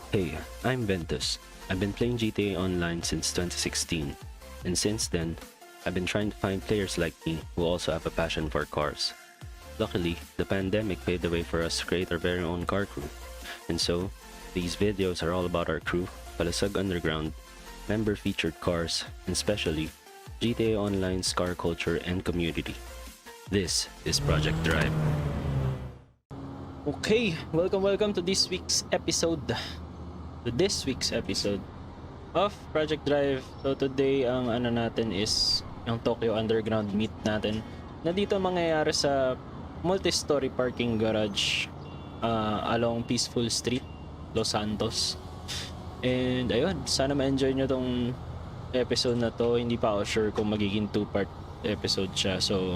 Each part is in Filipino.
Hey, I'm Ventus. I've been playing GTA Online since 2016, and since then, I've been trying to find players like me who also have a passion for cars. Luckily, the pandemic paved the way for us to create our very own car crew, and so, these videos are all about our crew, Palasag Underground, member-featured cars, and especially, GTA Online's car culture and community. This is Project Drive. Okay, welcome to this week's episode. Of Project Drive. So today ang ano natin is yung Tokyo Underground meet natin. Na dito mangyayari sa multi-story parking garage along Peaceful Street, Los Santos. And ayun, sana ma-enjoy nyo tong episode na to. Hindi pa ako sure kung magiging 2-part episode siya. So,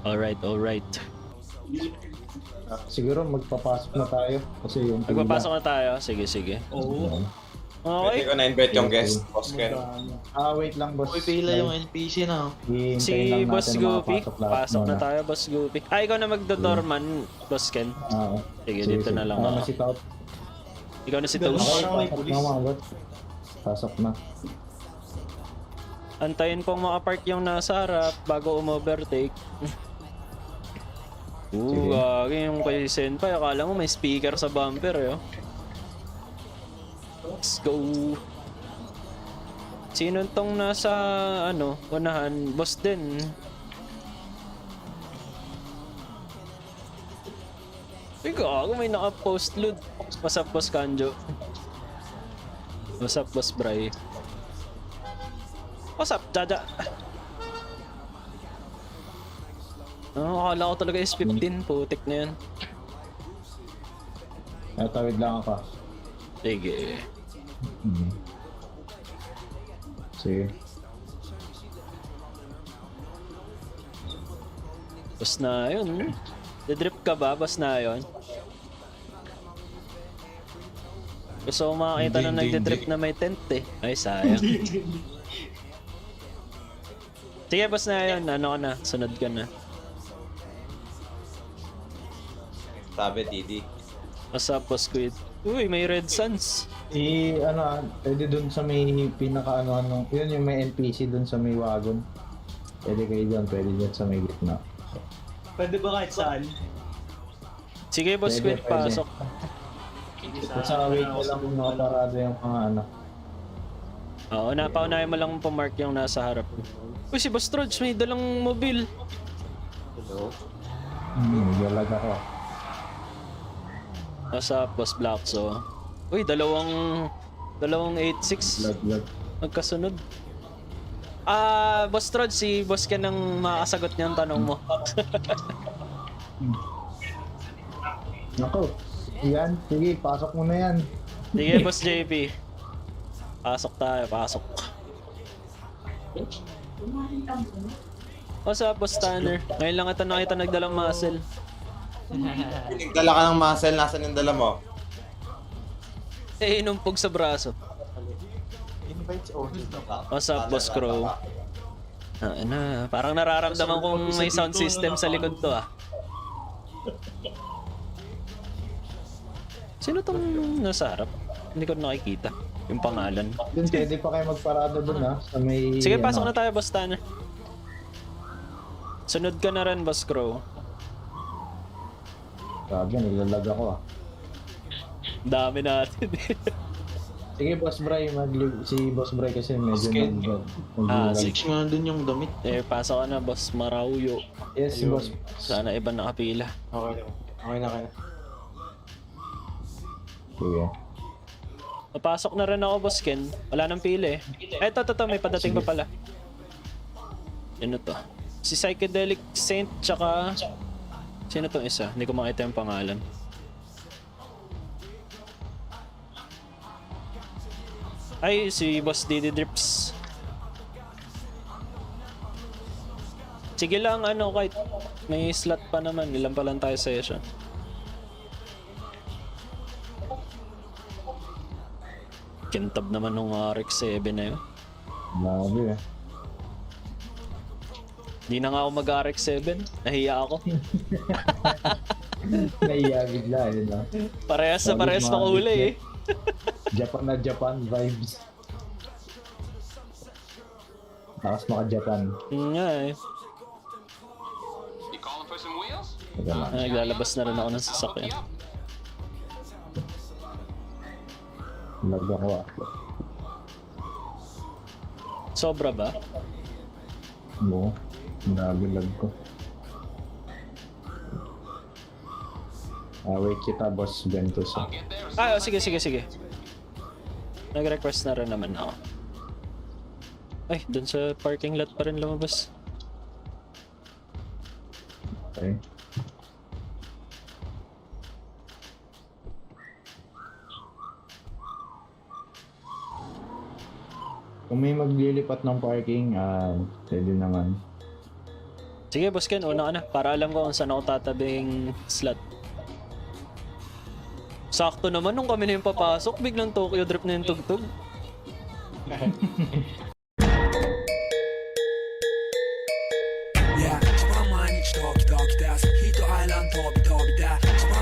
alright. Siguro magpapasok na tayo kasi yung Magpapasok na tayo. Sige. Oo. Okay. Pwede ko na-invite yung guest, Boss Ken. Wait lang, boss. Uy, pila yung NPC na. Hihintayin Si lang Boss natin na Goofy. makapasok lahat Pasok na muna. tayo, Boss Goofy. Ikaw na magdodorman, Boss Ken. Sige, dito na lang ako. Si Tout. Ikaw na si Okay, Tosh. pasok na mga boss. Pasok na. Antayin pong makapark yung nasa harap bago umovertake. Sige. Yung kay Senpai. Akala mo may speaker sa bumper eh. Oh. Let's go. Sino tong nasa unahan? Boss din. Ikaw, may naka-post load. What's up, Boss Kanjo? What's up, Boss Bray? What's up, Jaja? Akala ko talaga is 15. Putik na yan. Tawid lang ako. Sige. Sige. Boss na yun. Didrip ka ba? Boss na yun. Gusto ko makakita na nagdidrip na may tent eh. Ay, sayang. Sige, boss na yun. Ano ka na? Sunod ka na. Sabi, Didi. What's up, Boss Squid? Uy, may Red Suns. Pwede dun sa may pinaka yun yung may NPC dun sa may wagon. Pwede kayo dyan, pwede dyan sa may gitna. Pwede ba kahit saan? Sige, Boss Squid, Pwede. pasok. Basta wait mo lang kung nakaparado yung mga Oo, napaunahin mo lang pumark yung nasa harap. Uy, si Boss Trudge, may dalang mobil. Galag ako. What's up, Boss Blackso? Uy, dalawang 8-6. Lag. Magkasunod. Boss Trod, si Boss Ken ang makasagot niyang tanong mo. Nako. Yan, sige, pasok mo na yan. Sige, Boss JP. Pasok tayo, pasok. What's up, Boss Tanner? Ngayon lang ito nakita nagdalang muscle. Nagdala ka ng muscle, nasan yung dala mo? Inumpog sa braso. What's up, Boss Crow? Parang nararamdaman kong may sound system sa likod to ah. Sino tong nasa harap? Hindi ko nakikita. Yung pangalan. Dun, pwede pa kayo magparado dun ha, sa may... Sige, pasok na tayo, Boss Tanner. Sunod ka na rin, Boss Crow. Grabe, nilalag ako ah. Dami natin. Sige, Boss Bray, si Boss Bray kasi medyo Sige. Six nga dun yung damit. Pasok ka na, Boss Marauyo. Yes, si Boss. Sana iba nakapila. Okay na. Sige. Papasok na rin ako, Boss Ken. Wala nang pila eh. Eto, may padating pa pala. Ano to? Si Psychedelic Saint, tsaka... Sino tong isa? Hindi ko makita yung pangalan. Ay, si Boss Didi Drips. Sige lang, kahit may slot pa naman. Ilan pa lang tayo sa session. Kintab naman nung RX-7 na yun. Grabe eh. Di na nga ako mag-RX-7. Nahiya ako. Naiya bigla eh, no? Parehas na kulay eh. Japan na Japan vibes. Tapos maka-Japan. Yun nga eh. Teka lang. Naglalabas na rin ako ng sasakyan. Lag ako ah. Sobra ba? Oo. Grabe lag ko. Wait kita, boss Ventus. Ah, sige. Nag-request na rin naman ako. Ay, dun sa parking lot pa rin lumabas. Okay. Kung may maglilipat ng parking, pwede naman. Sige, boss Ken, una ka na. Para alam ko kung saan ako tatabing slot. Sakto naman nung kami na yung papasok, biglang Tokyo Drift na yung tugtog. Yeah,毎日ドキドキですヒートアイランド飛び飛びで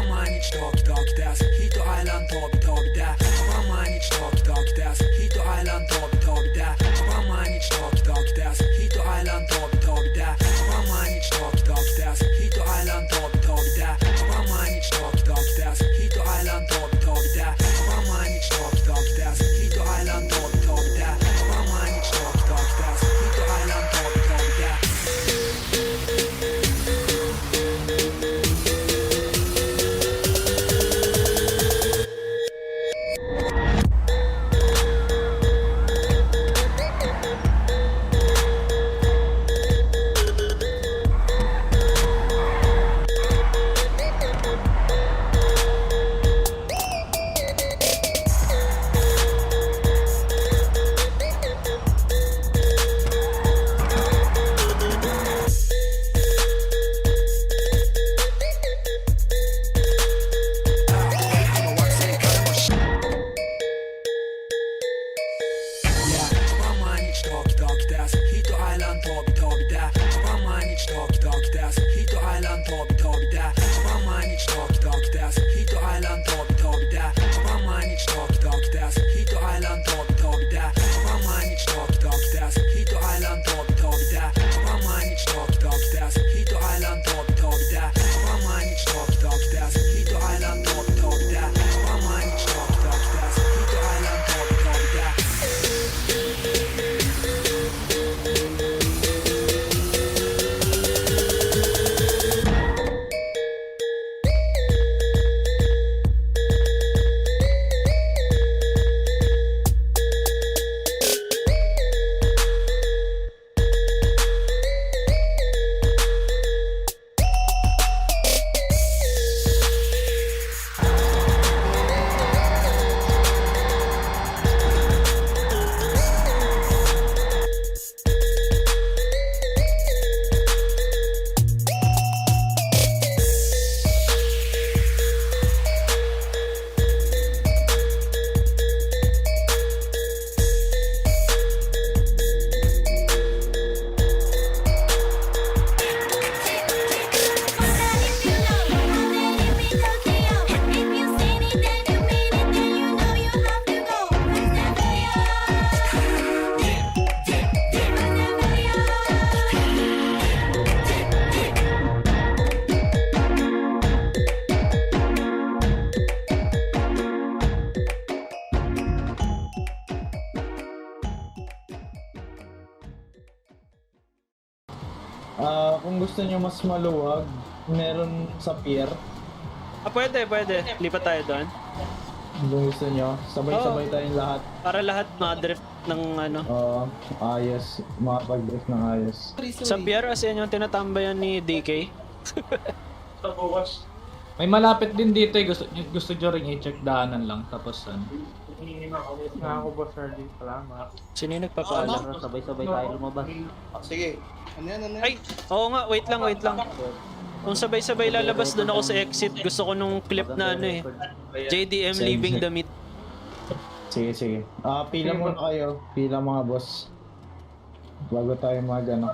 毎日ドキドキですヒートアイランド飛び飛びで毎日ドキドキですヒートアイランド飛び飛びで毎日ドキドキですヒートアイランド飛び飛びで毎日ドキドキですヒートアイランド飛び飛びで毎日ドキドキですヒートアイランド飛び飛びで毎日ドキドキですヒートアイランド飛び飛びで毎日ドキドキですヒートアイランド飛び飛びで毎日ドキドキですヒートアイランド飛び飛びで毎日ドキドキですヒートアイランド飛び飛びで毎日ドキドキですヒートアイランド飛び飛びで毎日ドキドキですヒートアイランド飛び飛びで毎日ドキドキですヒートアイランド飛び飛びで毎日ドキドキですヒートアイランド飛び飛びで毎日ドキドキですヒートアイランド飛び飛びで毎日ドキドキですヒートアイランド飛び飛びでKung gusto nyo mas maluwag, meron sa pier. Ah, pwede. Lipat tayo doon. Kung gusto nyo, sabay-sabay tayong lahat. Para lahat ma-drift ng ano. Ayos, makapag-drift ng ayos. Sa pier, as yan yung tinatambayan ni DK. May malapit din dito eh. Gusto nyo rin i-check daanan lang. Tapos ano. Sino yung nagpapaalam? Sabay-sabay tayo lumabas. Sige. Ay, oo nga, wait lang. Kung sabay-sabay lalabas doon ako sa exit, gusto ko nung clip na ano eh. JDM leaving the meet. Sige. Pila muna kayo. Pila mga boss. Bago tayo mag-ano.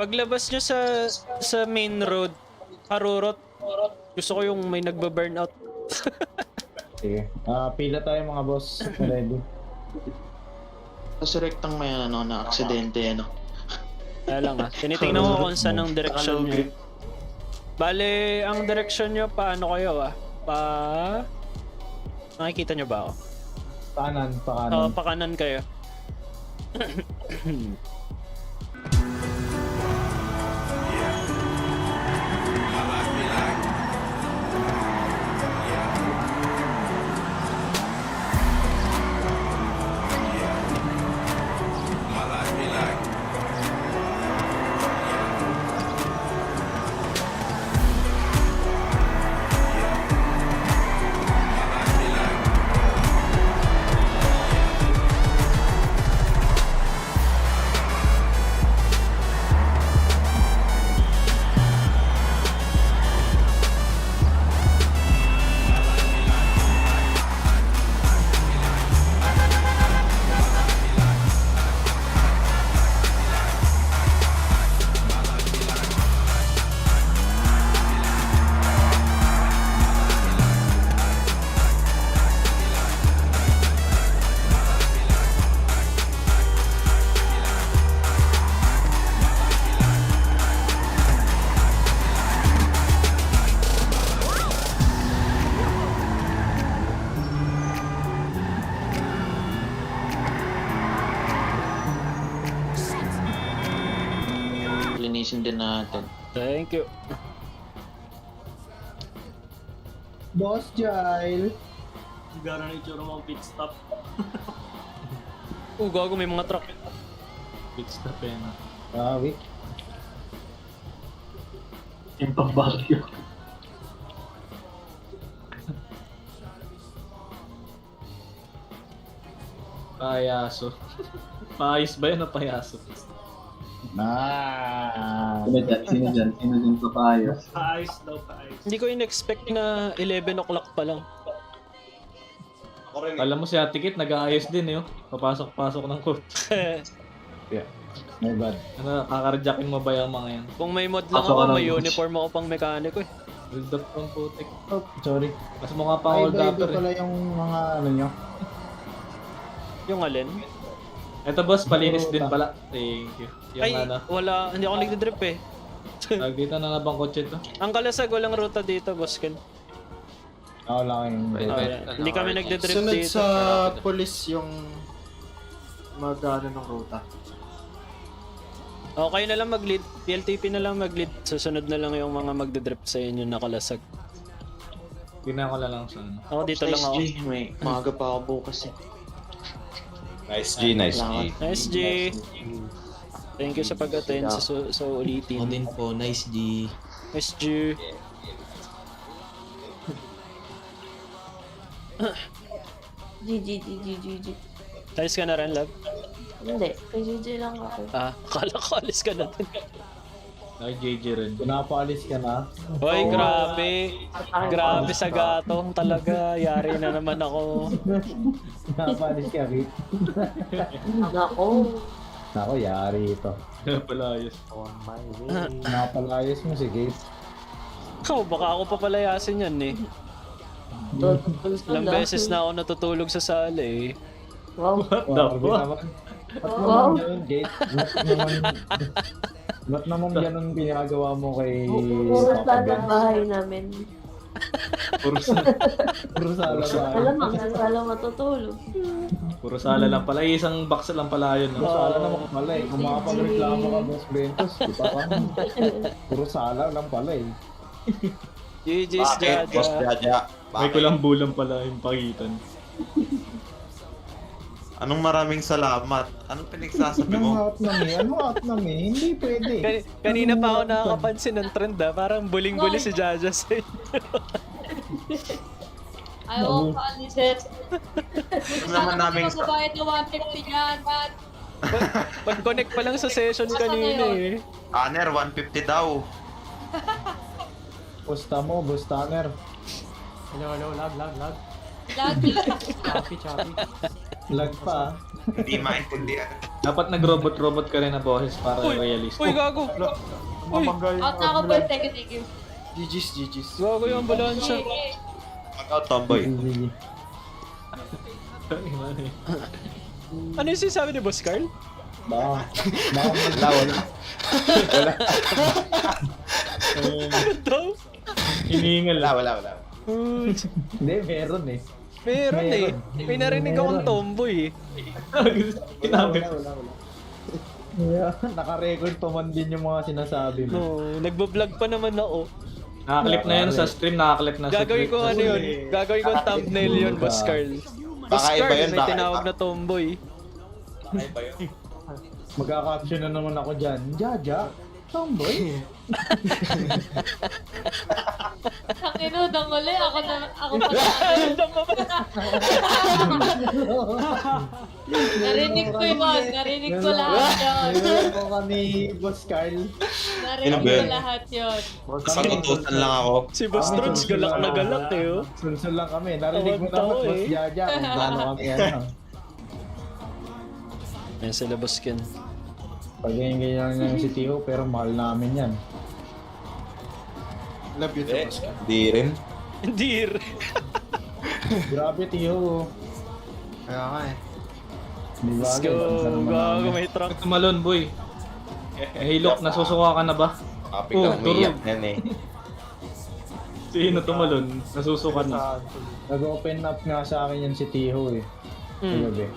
Paglabas nyo sa main road, harurot, Gusto ko yung may nagba-burnout. Sige. Pila tayo mga boss. Ready. Tapos rektang may ano, na aksidente, ano. Kaya lang tinitingnan ko kung saan ang direction nyo. Bale, ang direction nyo, paano kayo nakikita nyo ba ako? Kanan, Oo, pakanan. pakanan kayo. Linisin din natin. Thank you. Boss Jail. Gano'n na itsura mo pit stop. Gago, may mga truck. Pit stop eh na. Wait. Yung pang-bagyo. Payaso. Paayos ba yun o payaso? Sino dyan papayos? Paayos daw, paayos. Hindi ko in-expect na 11 o'clock pa lang. Ako rin. Alam mo si Ate Kit, nag-aayos din eh. Papasok-pasok ng coach. My bad. Ano, kakarjakin mo ba yung mga yan? Kung may mod lang ako, may uniform ako pang mekaniko eh. Build up ng putik. Oh, sorry. Mas mukha pa hold Iba upper eh. pala yung mga ano nyo. Yung alin? Eto boss, palinis din pala. Thank you. Yung Ay, ano, wala. Hindi ako nagdidrip eh. tag dito na nabang kotse to. Ang Kalasag, walang ruta dito, boss Ken. Ako lang yung... Hindi kami nagdidrip Sunod dito. sa police yung mag-ano ng ruta. Okay na lang mag-lead. PLTP na lang mag-lead. Susunod na lang yung mga magdidrip sa inyo na Kalasag. Tingnan ko na lang sa ano. Ako dito lang ako. G, may maaga pa ako bukas eh. Nice G, nice G. Nice G. Thank you sa pag-attend sa ulitin. Ako din po, nice G. Nice G. GG. Alis ka na rin, love? Hindi, kay GG lang ako. Akala ko alis ka na din. Ay, JJ rin. Pinapaalis ka na. Hoy, grabe. Grabe sa gatong talaga. Yari na naman ako. Pinapaalis ka, Rick. Nako. Nako, yari ito. Palayos. Napalayas mo si Gabe. Ikaw, baka ako papalayasin yan eh. Ilang beses na ako natutulog sa sala eh. Wow. Grabe naman. Ba't naman yun, Gabe? Ba't naman ganun ginagawa mo kay Puro Papa sala Ben? bahay namin. Puro Sala ba? Alam mo, sala matutulog. Puro sala lang pala. Isang box lang pala yun. Puro No? sala naman pala eh. Kung makapagreklamo ka, Boss Bentos, di pa pa. Puro sala lang pala eh. GG's, Bakit, Boss Jaja. Jaja? May Bakit? kulang-bulang pala yung pagitan. Anong maraming salamat? Anong pinagsasabi Anong mo? out na me? Anong out na me? Hindi pwede. Kanina pa ako nakakapansin ng trend parang buling-buli si Jaja sa inyo. Ayaw ko alisin. Ano naman naming Sa bayad na 150 yan. Pag-connect pa lang sa session kanina eh. Tanner, 150 daw. Pusta mo, Boss Tanner. Lagi. Lag pa. Hindi maintindihan. Dapat nag-robot-robot ka rin na boses para Uy, realist. uy, gago. Uy, Out na ako boy. Thank you. GG's. Gago yung ambulansya. Knockout tomboy. GG. Ano yung sinasabi ni Boss Carl? Baka Wala. Ano daw? Hiningal. Wala. Hindi, meron eh. Meron eh. May narinig akong Meron. tomboy eh. Kinabi. Wala. Yeah, naka-record pa man din yung mga sinasabi mo. No, nagbablog pa naman ako. Nakaklip na yun sa stream, nakaklip na sa Gagawin ko ano yun. Gagawin ko thumbnail yun, Boss Carl. Boss Baka iba Carl, yun, may baka tinawag iba. na tomboy. Ay ba yun? Magka-caption na naman ako dyan. Jaja, tomboy. Ang inudang uli, ako pa Narinig ko yun, narinig ko lahat yun. Narinig ko kami, Boss Carl. Narinig Ano ba ko yun? lahat yun. Pag-utusan lang ako. Si Boss Trots, galak na galak eh oh. Sunsun lang kami. Narinig mo Tawag naman, tao Boss eh. Jaja, kung paano kami ano. Ayan sila, Boss Ken. Pag ganyan lang si Tio, pero mahal namin yan. Love you, Eh, Boss. di rin. Hindi rin. Grabe, Tio. Kaya nga eh. Di ba? Let's go. Gago, may truck. Tumalon, boy. Hey, look, nasusuka ka na ba? Topic Oh, lang umiyak turog. yan eh. Sino tumalon? Nasusuka na. Nag-open up nga sa akin yan si Tio eh. Kagabi.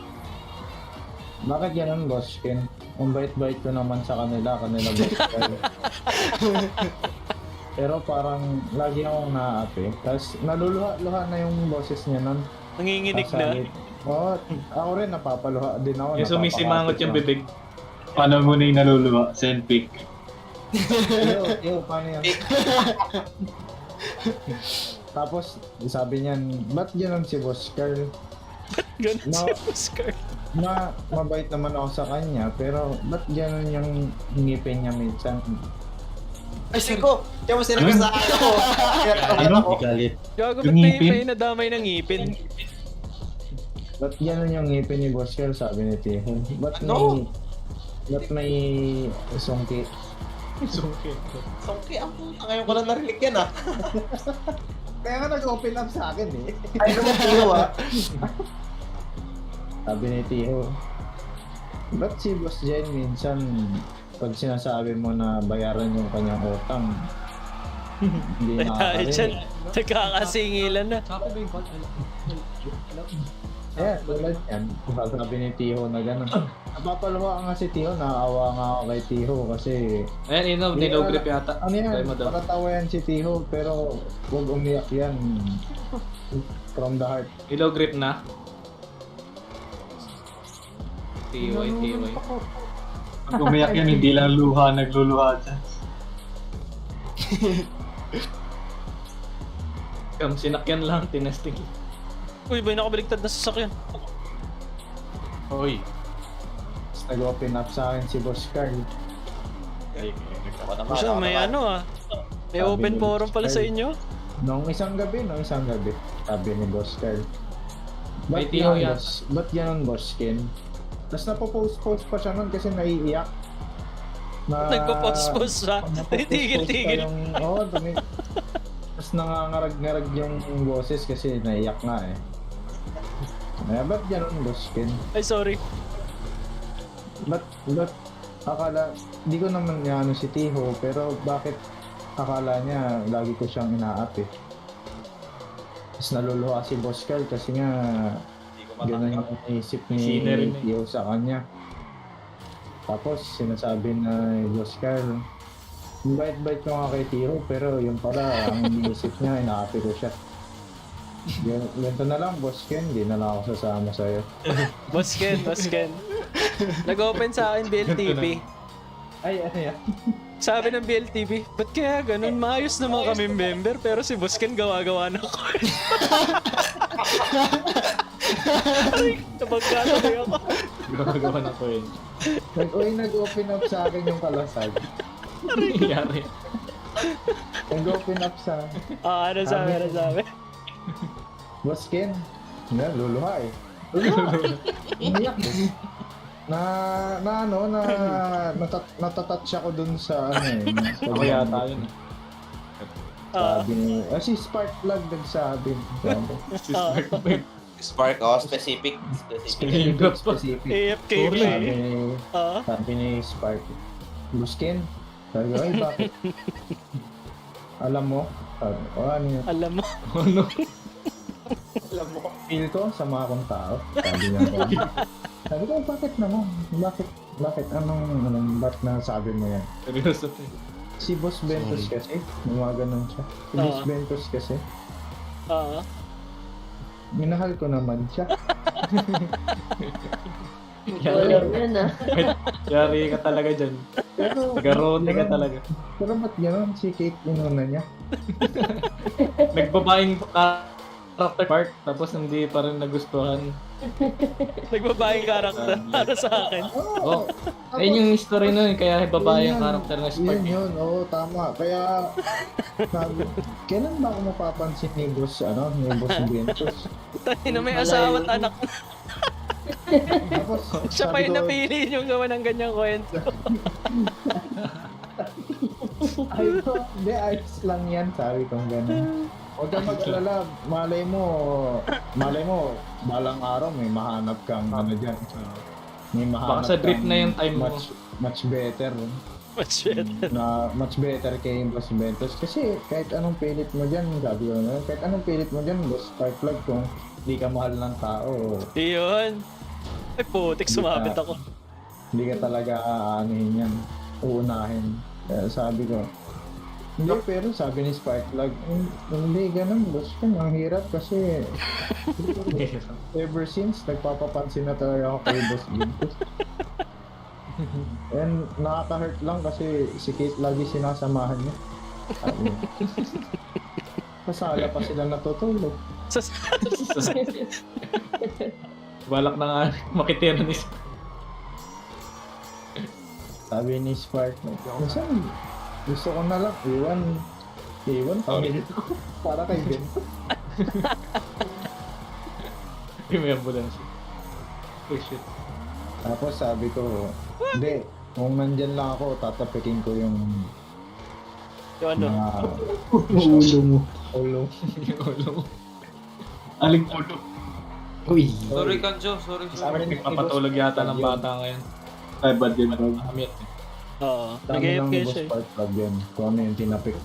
Bakit ganun, Boss Ken? Ang bait-bait ko naman sa kanila Boss Ken. Pero parang lagi akong na-up eh. Tapos naluluha-luha na yung boses niya nun. Nanginginig na. Oo, ako rin napapaluha din ako. Yung sumisimangot yung bibig. bibig. Paano mo na yung naluluwa? Send pic. Yo, paano yan? Tapos, sabi niyan, ba't ganun si Boss Carl? Ganun No. si Boss Carl. Mabait naman ako sa kanya, pero ba't ganun yung ngipin niya minsan? Ay, siko! Kaya mo sinabi sa akin ako. Ano? Galit. Gago, ba't Yung ngipin? may nadamay ng ngipin? Ba't ganun yung ngipin ni Boss Carl, sabi ni Tio? Ba't Ano? may sungki? Songki, ang puta. Ngayon ko lang narinig yan ah. Kaya nga nag-open up sa akin eh. Ay, naman Tio ah. Sabi ni Tio, ba't si Boss Jen minsan pag sinasabi mo na bayaran yung kanyang utang, hindi Tayo dyan. nakakarinig. Nagkakasingilan na. Eh, tulad yan. Sabi ni Tio na gano'n. Napapaluha nga si Tio, naaawa nga ako kay Tio kasi Ayan, ino, Hindi, nilow grip yata. ano yan, Try mo daw. patatawa yan si Tio pero huwag umiyak yan. From the heart. Nilow grip na. TY. Pag umiyak yan, hindi lang luha, nagluluha dyan. Sinakyan lang, tinesting. Uy, may nakabaligtad na sasakyan. Hoy. Tapos nag-open up sa akin si Boss Carl. Siya, may ano ah. May Sabi open ni forum Boss pala sa Carl. inyo. Nung isang gabi, sabi ni Boss Carl. May Ba't Tio yan, yan. Ba't ganun, Boss Ken? Tapos napopost-post pa siya nun kasi naiiyak. Na, Nagpo-post-post siya. Tigil-tigil. Oo, tapos nangangarag-ngarag yung boses kasi naiiyak nga eh. Ba't ganun, Boss Ken? Ay, sorry. Ba't akala, di ko naman ano si Tiho, pero bakit akala niya lagi ko siyang inaap eh. Tapos naluluha si Boss Carl kasi nga ganun yung isip ni Sina rin eh. Tiho sa kanya. Tapos sinasabi na Boss Carl, bait-bait ko nga kay Tiho, pero yung pala ang isip niya, inaapi ko siya. Ganito na lang, Boss Ken, di na lang ako sasama sa'yo. Boss Ken. Nag-open sa akin BLTV. Ay, ano yan? Sabi ng BLTV, ba't kaya ganun? Maayos naman kami member, pero si Boss Ken gawa-gawa na ko. Ay, nabagkatuloy ako. Gumagawa na ko yun. Nag-open up sa akin yung kalasag. Nangyari. Nag-open up sa Ano sabi? Boss Ken. Nga, luluha eh. Umiyak eh. Natatouch ako dun sa ano eh. Ako yata yun. Sabi ni... si Sparkplug nagsabi. Spark, specific. Specific. AFK Sabi pa eh. ni... Sabi ni Spark. Buskin. Sabi ko, ay bakit? Alam mo? Sabi ko, ano yun? Alam mo. Alam mo. Feel ko sa mga kong tao. Sabi niya. Sabi ko, bakit naman? Bakit? Ba't nasabi mo yan? Seryoso to. Si Boss Ventus kasi, gumaganon siya. Si Boss Ventus kasi, minahal ko naman siya. Walang yan ah. Yari ka talaga dyan. Pero, Garote ka talaga. pero ba't gano'n si Kate inuna niya? Nagbabaing character part, tapos hindi pa rin nagustuhan. Nagbabaeng karakter para sa akin. Oh, ayun yung history nun, kaya babae yung character na Spark. Yun, oo, tama. Kaya, sabi, kailan ba ako mapapansin ni Boss Ventus? Tayo na may asawa at anak. Tapos, Siya pa sabi yung ko, napili yung gawa ng ganyang kwento. ay ko, hindi, ayos lang yan, sabi kong gano'n. Huwag kang mag-alala, malay mo, balang araw may mahanap kang ano dyan. May mahanap Baka sa drip kang na yung time mo. much better. Much better. Much better kay Boss Ventus. Kasi kahit anong pilit mo dyan, sabi ko na, kahit anong pilit mo dyan, Boss Sparkplug, kung hindi ka mahal ng tao, Iyon. Ay putik, sumabit ako. hindi ka talaga aanuhin yan, uunahin. Kaya sabi ko, hindi, pero sabi ni Sparkplug, hindi ganun, boss ko, ang hirap kasi ever since, nagpapapansin na talaga ako kay Boss Ventus. And nakaka-hurt lang kasi si Kate lagi sinasamahan niya. Sabi niya. Kasala pa sila natutulog. Balak na nga makitira ni Sabi ni Sparkplug, minsan gusto ko na lang iwan pamilya ko para kay Ventus. may ambulance. Oh shit. Tapos sabi ko, hindi, kung nandyan lang ako, tatapikin ko yung Yung ano? Ulo mo. ulo. Yung ulo mo. Aling ulo. Uy. Sorry, Kanjo. Sorry. Sabi ni Papatulog yata ng bata ngayon. Ay, bad yun. Amit. Oo. Dami lang Nag-AFK ni Boss siya eh. Sparkplug yun, kung ano yung tinapik.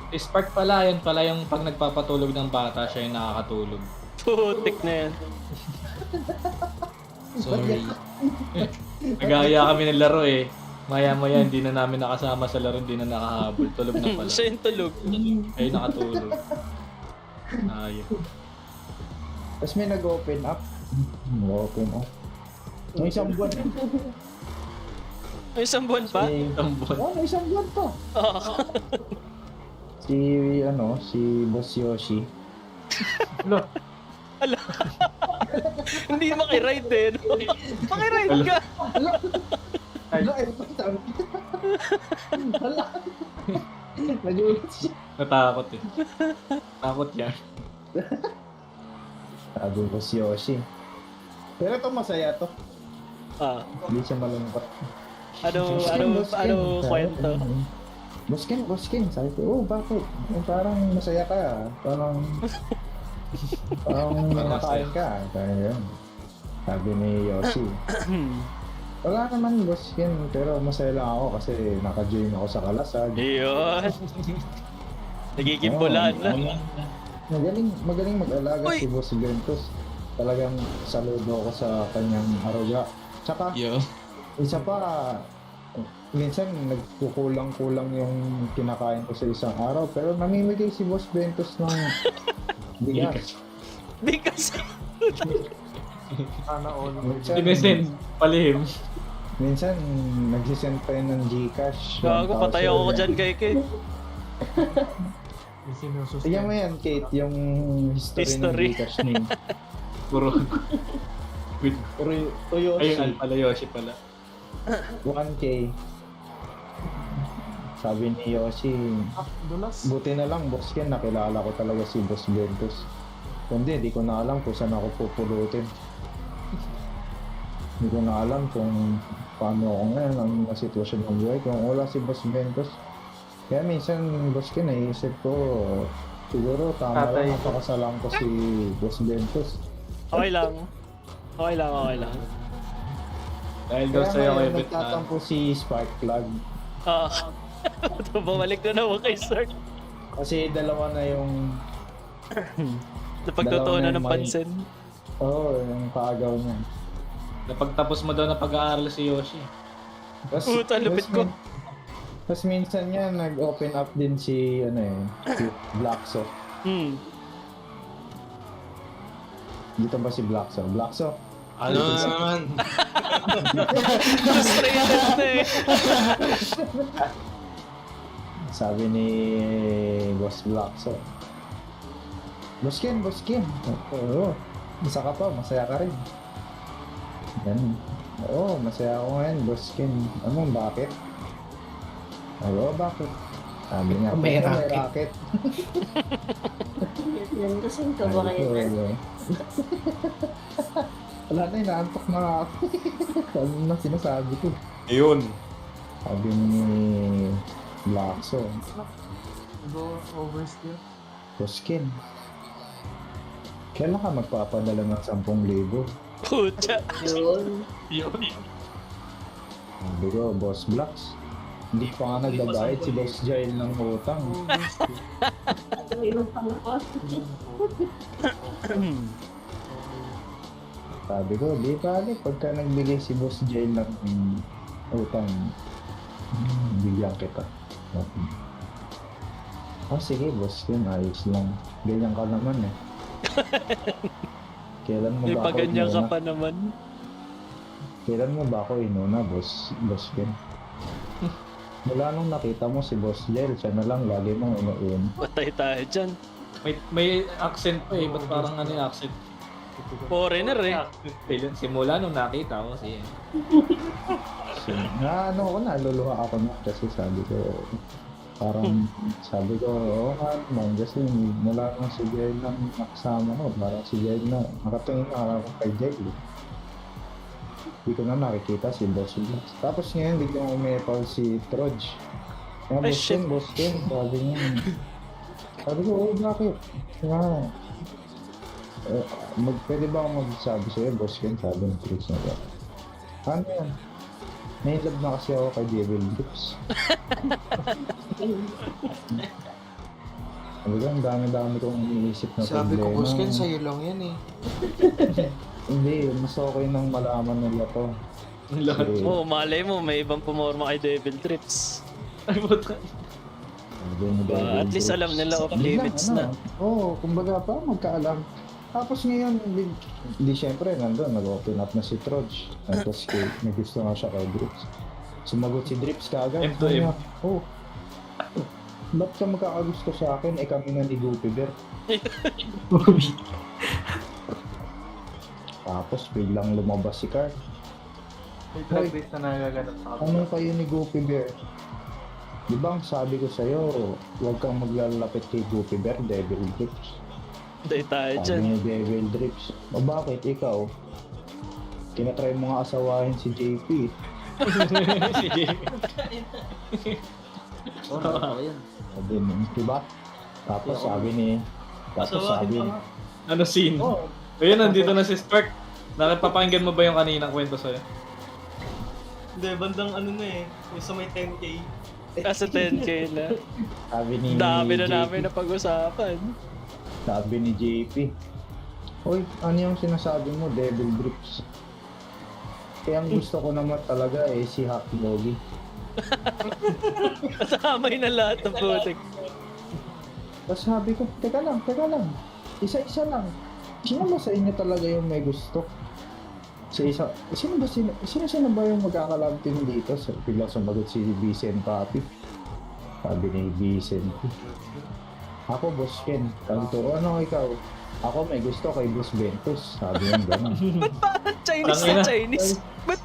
Si Spark pala, yun pala yung pag nagpapatulog ng bata, siya yung nakakatulog. Putik na yan. Sorry. Nagaya kami ng laro eh. Maya-maya hindi na namin nakasama sa laro, hindi na nakahabol. Tulog na pala. Siya yung tulog. Ay, nakatulog. Ayun. Tapos may nag-open up. Nag-open up. May isang buwan. May isang buwan pa? May isang buwan pa. Si Boss Yoshi. Ala. Hindi makiride eh. No? Makiride ka. Hala, sabi. Hala. Nagulat siya. Natakot eh. Takot yan. Sabi ko si Yoshi. Pero ito masaya to. Hindi siya malungkot. Ano kwento? Buskin. Sabi ko, bakit? Parang masaya ka. Parang nakakain ka. Sabi ni Yoshi. Wala naman, Buskin. Pero masaya lang ako kasi naka-join ako sa Kalasag. Iyon. Nagigimbolan na. Magaling mag-alaga si Boss Ventus. Talagang saludo ako sa kanyang aruga. Tsaka, isa pa, minsan nagkukulang-kulang yung kinakain ko sa isang araw. Pero namimigay si Boss Ventus ng bigas. Bigas. Sinesend palihim. Minsan, nagsisend pa yun ng Gcash. Gago, patay ako dyan kay Kate. Tignan mo yan, Kate, yung history. Ng Gcash niya. Puro. Toyoshi. Ayun, pala Yoshi pala. 1K. Sabi ni Yoshi, buti na lang, Boss Ken, nakilala ko talaga si Boss Ventus. Kundi, hindi ko na alam kung saan ako pupulutin. Hindi ko na alam kung paano ako ngayon, ang sitwasyon ng buhay. Kung wala si Boss Ventus, Kaya minsan, boss ko, naisip ko, siguro tama Tatay. lang napakasalan ko si Boss Ventus. Okay lang. Okay lang, okay lang. Dahil daw Kaya sa'yo ngayon, kay Bet na. nagtatampo si Spark Plug. Ah. Bumalik na naman kay Sir. Kasi dalawa na yung, Napagtutuunan ng Dalawa na yung pansin. yung kaagaw niya. Napagtapos mo daw na pag-aaral si Yoshi. Puta, lupit ko. Tapos minsan niya, nag-open up din si, si Blackso. Dito ba si Blackso? Blackso? Ano naman? Frustrated na eh. Sabi ni Boss Blackso. Boss Ken. Oo. Isa ka pa, masaya ka rin. Yan. Oo, masaya ako ngayon, Boss Ken. Ano, bakit? Oo, bakit? Sabi niya, May "May racket." racket. Yan kasing ka ba Sabi ko, kayo? "Wala." Wala na, inaantok na ako. Ano na sinasabi ko. Ayun. Sabi ni Blackso. Go oversteer. Boss Ken, kailan ka magpapadala ng 10,000? Puta. Yun. Sabi ko, Boss Blacks, hindi pa nga nagbabayad si Boss Jail ng utang. Mayroon pang ako. Sabi ko, di balik, pagka nagbigay si Boss Jail ng utang, bigyan kita. Oh, sige, Boss Ken, ayos lang. Ganyan ka naman eh. Kailan mo May ba ako paganyan ka inuna? pa naman. Kailan mo ba ako inuna, Boss Ken? Mula nung nakita mo si Boss Jail, siya na lang lagi mong inuun. Patay tayo dyan. May accent pa eh. Ba't parang ano yung accent? Foreigner eh. Simula nung nakita ko siya. So, naluluha ako na kasi sabi ko, parang sabi ko, oo nga naman, kasi mula nang si Jail lang nakasama ko, parang si Jail na, nakatingin na ako kay Jail. Hindi ko na nakikita si Boss Blacks. Tapos ngayon, biglang umepal si Troj. Kaya Ay, shit. Boss Ken, sabi niya. Sabi ko, oh, bakit? Nga, pwede ba akong magsabi sa'yo, Boss Ken? Sabi ng Troj na ba? Ano yan? Nailab na kasi ako kay Devil Grips. Sabi ko, ang dami-dami kong iniisip na Sabi ko, problema. Boss Ken, sa'yo lang yan eh. Hindi, mas okay nang malaman nila to. Lahat. Kasi, Oo, malay mo, may ibang pumorma kay Devil Trips. Ay, puta. sabi ni Devil At least Grips. alam nila off Hindi limits lang, na. Oo, kumbaga pa, magkaalam. Tapos ngayon, di syempre, nandun, nag-open up na si Troj. Tapos may gusto nga siya kay Drips. Sumagot si Drips kaagad. M to M. Oh, ba't ka magkakagusto sa akin? Eh kami na ni Goopy Bear. Tapos biglang lumabas si Carl. May drag race na nagaganap sa Ano kayo ni Goopy Bear? Di ba ang sabi ko sa'yo, huwag kang maglalapit kay Goopy Bear, Devil Drips. Patay tayo Sabi dyan. ni Devil Drips. O bakit ikaw? Tinatry mo nga asawahin si JP. Sabi mo, diba? Tapos sabi ni... Ano scene? Oh, Ayun, nandito na si Spark. Nakipapakinggan mo ba yung kaninang kwento sa'yo? Hindi, bandang ano na eh. Yung sa may 10K. Nasa 10k na. sabi ni Dami na JP. namin na pag-usapan. Sabi ni JP. Hoy, ano yung sinasabi mo, Devil Drips? Kaya ang gusto ko naman talaga eh, si Happy Logi. Kasamay na lahat ng putik. Tapos sabi ko, teka lang. Isa-isa lang. Sino ba sa inyo talaga yung may gusto? Sino ba yung magkakalab team dito? So, biglang sumagot si Vicent Papi. Sabi ni Vicent. Ako, Boss Ken. Sabi ko, ano ikaw? Ako may gusto kay Boss Ventus. Sabi niya gano'n. Chinese Tangina. na Chinese. Ba't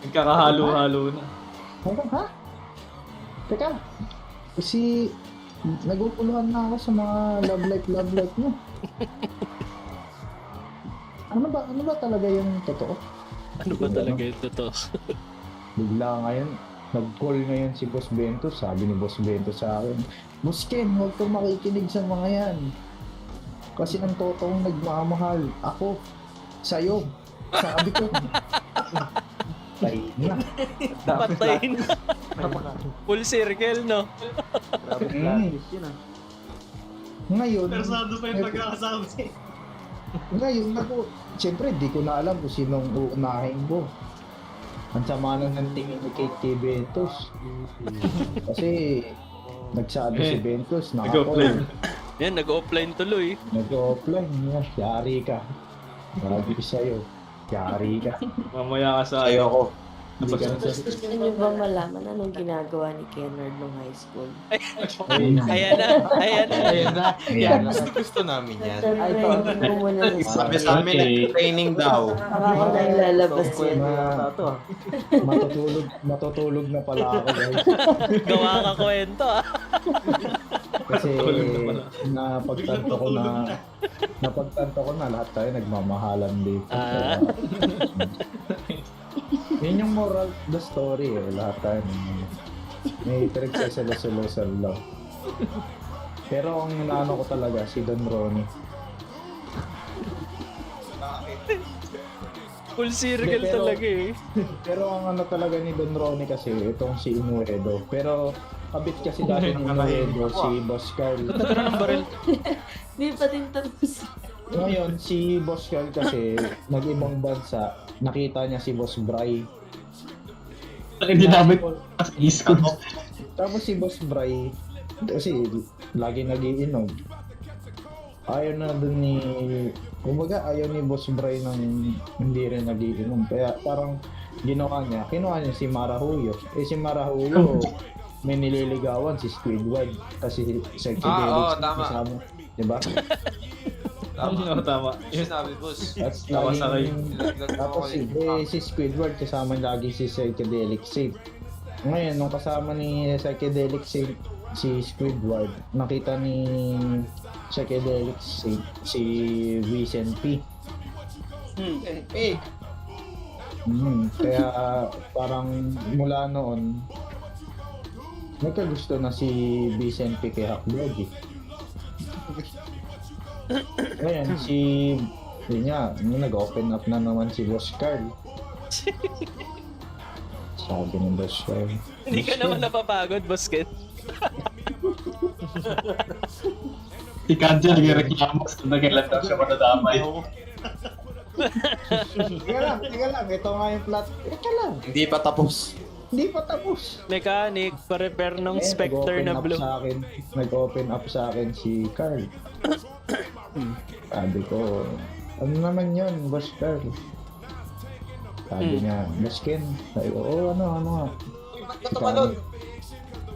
Nagkakahalo-halo na. Hanggang ha? Teka, naguguluhan na ako sa mga love life mo. Ano ba talaga yung totoo? ano ba talaga yung totoo? Bigla ngayon, Nag-call ngayon si Boss Bento, sabi ni Boss Bento sa akin, Boss Ken, huwag kang makikinig sa mga yan. Kasi ang totoong nagmamahal, ako, sa'yo. Sabi ko, patay na. Patayin na. Full circle, no? Ngayon, Persado pa yung pagkakasama siya. ngayon, siyempre, di ko na alam kung sinong uunahin ko. Ang sama na ng tingin ni Kate Ventus. Kasi, nagsabi si Ventus, Nag-offline. Yan, nag-offline tuloy. Nag-offline. Yari ka. Sabi ko sa'yo, yari ka. Mamaya ka sa Ayoko. Hindi ka na sa... Gusto niyo bang malaman anong ginagawa ni Kennard nung high school? Ayun na. Ayan na, ayan na. Ayan na. Ayan na. Gusto namin yan. Ay, ito mo muna ng Sabi sa amin, training daw. Baka ako na ilalabas yan. Matutulog na pala ako, guys. Gawa ka kwento, ah. Kasi napagtanto ko na lahat tayo nagmamahalan dito. Ah. Yun yung moral of the story eh. Lahat tayo may pinagsasalusulosan lang. Pero ang naano ko talaga si Don Ronnie. Full circle Pero- talaga eh. Pero ang ano talaga ni Don Ronnie kasi itong si Inuedo. Pero kabit kasi dati ni Inuedo si Boss Carl. Nagkaroon ng baril. Di pa din tapos. Ngayon, si Boss Carl kasi nag-ibang bansa, nakita niya si Boss Bray. Hindi namin isko. Tapos si Boss Bray, kasi lagi nagiinom. Ayaw na dun ni... Kumbaga, ayaw ni Boss Bray nang hindi rin nagiinom. Kaya parang kinuha niya si Marahuyo. Eh si Marahuyo, may nililigawan si Squidward. Kasi psychedelics kasama. Diba? Tama. Yun sabi, boss. That's Nakasakay. Tapos si Squidward kasama lagi si Psychedelic Safe. Ngayon, nung kasama ni Psychedelic Safe si Squidward, nakita ni Psychedelic Safe si Vincent P. Kaya parang mula noon, nagkagusto na si Vincent P kay Hakdog eh. Ngayon, yun nga, nag-open up na naman si Boss Carl. Sabi ni Boss Carl. Hindi ka naman napapagod, Boss Ken. Si Kanja nagreklamo sa kailan daw siya matadamay. Teka lang, ito nga yung plot. Teka lang, Hindi pa tapos. hindi pa tapos. Mechanic, pa-repair ng Spectre na blue. Nag-open up sa akin si Carl. Sabi ko, ano naman yun, Boss Carl? Sabi niya, Boss Ken. Sabi ko, ano nga. Si Carl.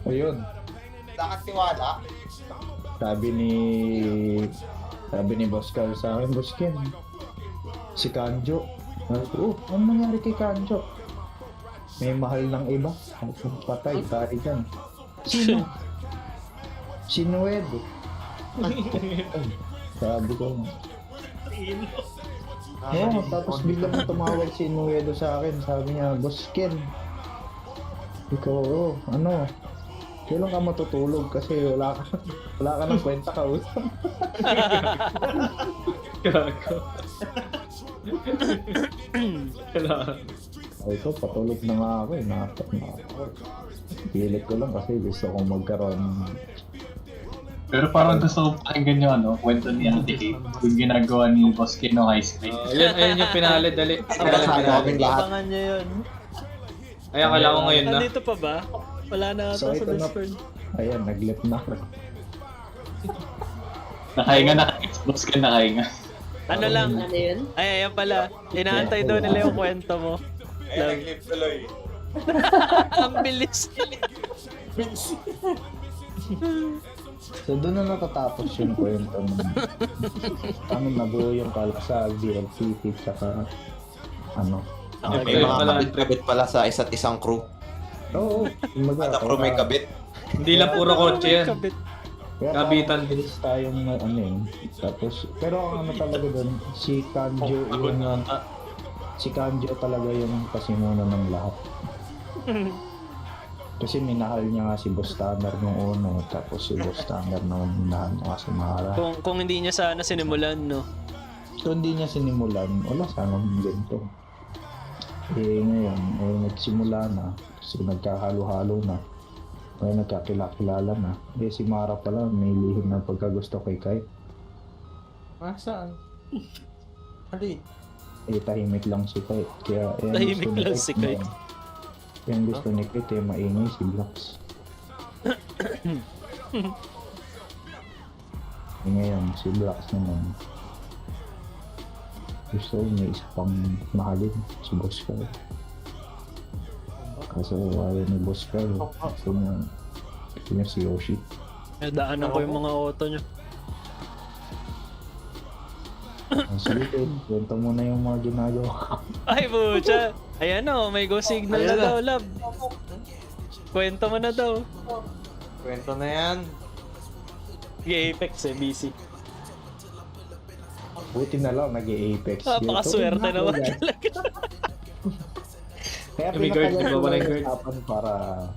Ayun. Lakat tiwala. Sabi ni Boss Carl sa akin, Boss Ken, si Kanjo. Sabi ko, ano nangyari kay Kanjo? May mahal ng iba. Sabi ko, patay tayo dyan. Sino? Si Nuevo. Sabi ko, tapos biglang tumawag si Nuevo sa akin. Sabi niya, Boss Ken, ikaw, ano, kailan ka matutulog kasi wala ka ng kwenta ka usap. Gago. Kailangan. Ay ko, patulog na nga ako eh. Nakakot na ako. Pilit ko lang kasi gusto kong magkaroon. Pero parang gusto ko pakinggan yung kwento ni Ate Kate. Yung ginagawa ni Boss Keno High School. Ayun yung pinali, dali. Kaming lahat. Abangan niyo yun. Ay, akala ko ngayon na. Nandito pa ba? Wala na ata So, sa ito na. Discord. Ayan, nag-lip na. Nakahinga na. Boss Ken nakahinga. Ano lang? Ano yun? Ay, ayan pala. Inaantay daw nila yung kwento mo. Nag-live tuloy. Ang bilis. So doon na natatapos yung kwento ng ano nabuo yung Kalsal, DLCT, tsaka ano. May mga kabit pala sa isa't isang crew. Oo, Kada crew may kabit. Hindi lang puro kotse yan. Kabit. Kabitan. Bilis tayong ano yun. Tapos, pero ang ano talaga doon, si Kanjo si Kanjo talaga yung pasimuna ng lahat. Kasi minahal niya nga si Boss Tanner nung uno, tapos si Boss Tanner naman minahal niya kasi Mara. Kung hindi niya sana sinimulan, no? So hindi niya sinimulan, wala sanang ganito. Ngayon, nagsimula na, kasi nagkahalo-halo na, nagkakilala na. Si Mara pala, may lihim na pagkagusto kay Kai. Saan? Hali. Tahimik lang si Kai. Kaya, Tahimik lang si Kai. Yung gusto ni Kai, maingay si Blocks. Ngayon, si Blocks naman. Gusto may isa pang mahalin, si Boss Kai. Kaso ayaw ni Boss Kai. Gusto niya si Yoshi. Daanan ko yung mga auto niya. Sige, kwento mo na yung mga ginagawa. Ay, bucha! Ayan o, may go signal na daw, love. Kwento mo na daw. Kwento na yan. Apex busy. Buti na lang nag-i-Apex. Napakaswerte naman talaga. Kaya May guard, pinakalan nagwawala yung ko guard. usapan para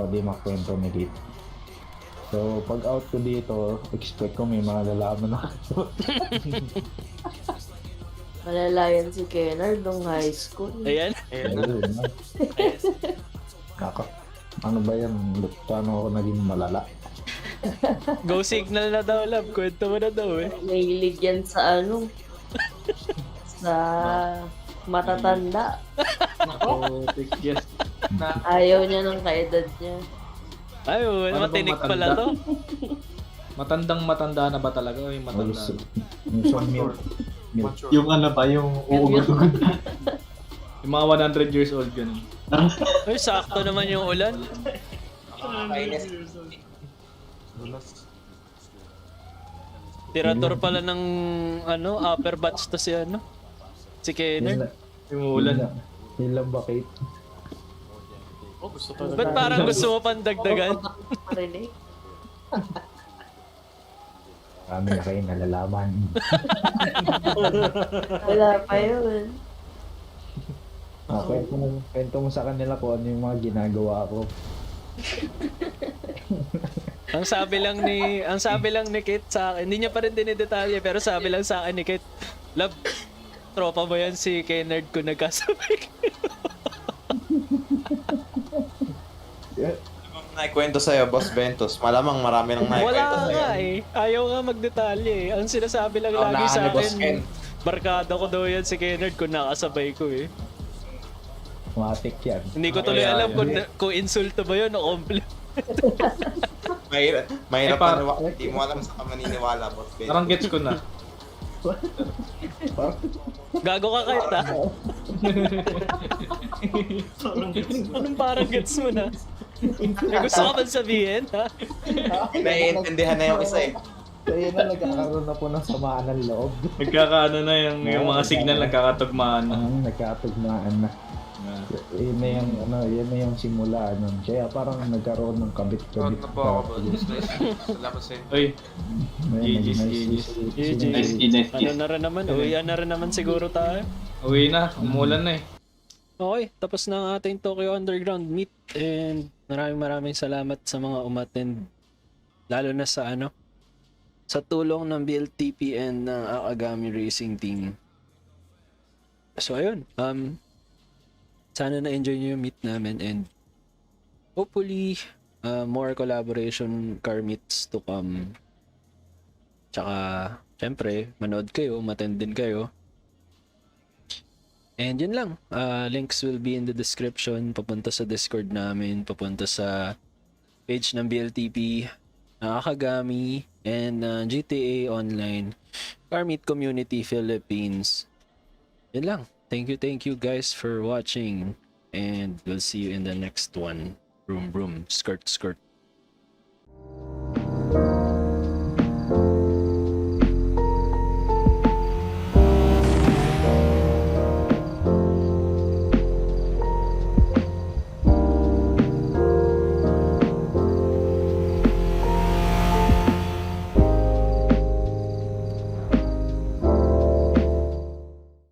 di makwento ni Kit. So, pag out ko dito, expect ko may mga lalaman na kaso. Malalayan si Kennard nung high school. Ayan. Ayun na. Ano ba yan? Paano ako naging malala? Go signal na daw, love. Kwento mo na daw eh. Mahilig yan sa sa matatanda. Oh, yes. Ayaw niya ng kaedad niya. Ay, Ano matinik bang pala to. Matandang-matanda na ba talaga o yung matanda? Yung song milk. Yung ano ba, yung uugod-ugod na. Yung mga 100 years old ganun. Ay, sakto naman yung ulan. Tirator pala ng upper batch to si si Kennard. Yung ulan. Ilang bakit? Ba't parang gusto mo pang dagdagan? Marinig. Kami na kayo nalalaman. Wala pa yun. Kwento mo sa kanila kung ano yung mga ginagawa ko. Ang sabi lang ni Kit sa akin, hindi niya pa rin dinidetalye, pero sabi lang sa akin ni Kit, love, tropa mo yan si Kennard kung nagkasabay kayo. Naikwento sa'yo, Boss Ventus. Malamang marami nang naikwento Wala sa'yo. nga eh. Ayaw nga magdetalye eh. Ang sinasabi lang lagi sa Boss akin, Ken. barkada ko daw yan si Kennard kung nakasabay ko eh. Matik yan. Hindi ko tuloy alam kung insulto ba yun o compliment. Mahirap Eh, maniwala. Hindi mo alam sa ka maniniwala, Boss Ventus. Parang gets ko na. Gago ka kahit ah. Anong parang gets mo na? May gusto ka bang sabihin ha? Naiintindihan na yung isa eh. So yun na, nagkakaroon na po ng samaan ng loob. Nagkakaano na yung mga signal nagkakatugmaan na. Nagkatugmaan na. Yun na yung simula nun. Kaya parang nagkaroon ng kabit-kabit. Salamat sa'yo. Oy, GG's. GG. Ano na rin naman? Uwian na rin naman siguro tayo. Uwi na, umulan na eh. Okay, tapos na ang ating Tokyo Underground meet and maraming salamat sa mga umattend. Lalo na sa sa tulong ng BLTP and ng Akagami Racing Team. So ayun, sana na-enjoy nyo yung meet namin and hopefully more collaboration car meets to come. Tsaka syempre, manood kayo, umattend din kayo. And yun lang, links will be in the description, papunta sa Discord namin, papunta sa page ng BLTP, Akagami, and GTA Online, Car Meet Community Philippines. Yun lang. Thank you guys for watching, and we'll see you in the next one. Vroom vroom, skirt skirt.